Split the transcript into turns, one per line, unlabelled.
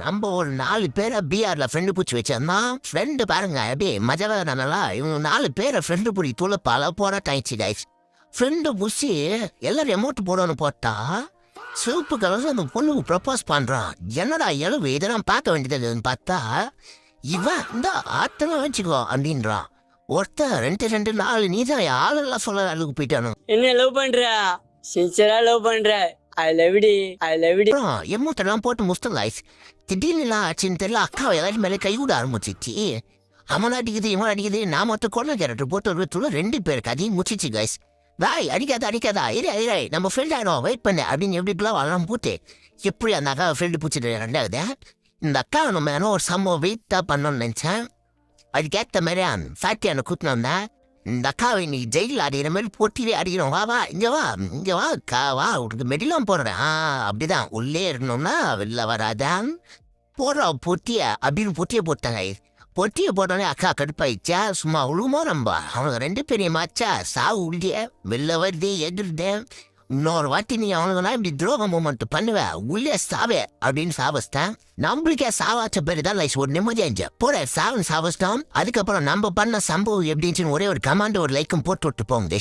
நம்ம ஒரு 4 பேரை பிஆர்ல ஃப்ரெண்டு பிடிச்சி வச்சிருந்தோம். ஃப்ரெண்டு பாருங்க அப்படியே மஜாவா நல்லா இவங்க 4 பேரை ஃப்ரெண்டு பிடி தூள பல போராட்டம் ஆயிடுச்சு கைஸ். ஃப்ரெண்டு புஷி எல்லாரும் அமௌண்ட் போடணும்னு போட்டா சிவப்பு கலர் அந்த பொண்ணுக்கு ப்ரப்போஸ் பண்றான். என்னடா எழுவு இதெல்லாம் பார்க்க வேண்டியதுன்னு பார்த்தா இவன் இந்த ஆத்தெல்லாம் வச்சுக்கோ அப்படின்றான். ஒருத்தர் 2 நாள் நீதான் ஆளெல்லாம் சொல்ல அளவுக்கு போயிட்டானு.
என்ன லவ் பண்ற? சின்சரா லவ் பண்ற? ஐ லவ் டி ஐ லவ் டி.
எமௌண்ட்டெல்லாம் போட்டு முஸ்டம் லைஃப் திடீர்னு ஆச்சுன்னு தெரியல. அக்காவை எல்லாரும் மேலே கை விட ஆரம்பிச்சிச்சு. அவன் அடிக்குது இவன் அடிக்குது. நான் மட்டும் கொள்ள கேரக்டர் போட்டு ஒரு 2 பேருக்கு அதையும் முடிச்சிச்சு கைஸ். வாய் அடிக்காதா இரு நம்ம ஃப்ரெண்ட் ஆகிடும் வெயிட் பண்ணு அப்படின்னு எப்படிலாம் வரலாம் போட்டு எப்படி அந்த அக்காவை ஃப்ரெண்டு பிடிச்சிட்டு 2வது இந்த அக்கா நம்ம ஏன்னா ஒரு சம்பவம் வெயிட்டாக பண்ணணும்னு நினச்சேன். அதுக்கேற்ற மாதிரி ஃபேக்ட்ரி எனக்கு கூட்டினோம்னா இந்த அக்காவை இன்னைக்கு ஜெயிலில் அடிக்கிற மாதிரி போட்டிலே அடிக்கிறோம். வா இங்கே வா அக்கா வா உனக்கு மெடிலாம் போடுறேன். அப்படிதான் உள்ளே இருக்கணும்னா வெளில வராதான் போடுறோம் பொட்டியை அப்படின்னு பொட்டியை போட்டாங்க. பொட்டியை போட்டோன்னே அக்கா கடுப்பாயிடுச்சா சும்மா உழுமோ நம்ம அவனுக்கு 2 பேரையும் மாச்சா சாவு உள்ளே வெளில வருது எதிர்தேன். இன்னொரு வாட்டி நீ அவனுக்குனா இப்படி துரோக மூமெண்ட் பண்ணுவ உள்ளே சாவே அப்படின்னு சாவச்சிட்டேன். நம்மளுக்கே சாவாச்ச பேரு தான் லைஸ் ஒரு நிம்மதியா போட சாவன் சாவச்சிட்டோம். அதுக்கப்புறம் நம்ம பண்ண சம்பவம் எப்படின்னு ஒரே ஒரு கமாண்ட் ஒரு லைக்கும் போட்டு விட்டு போங்க.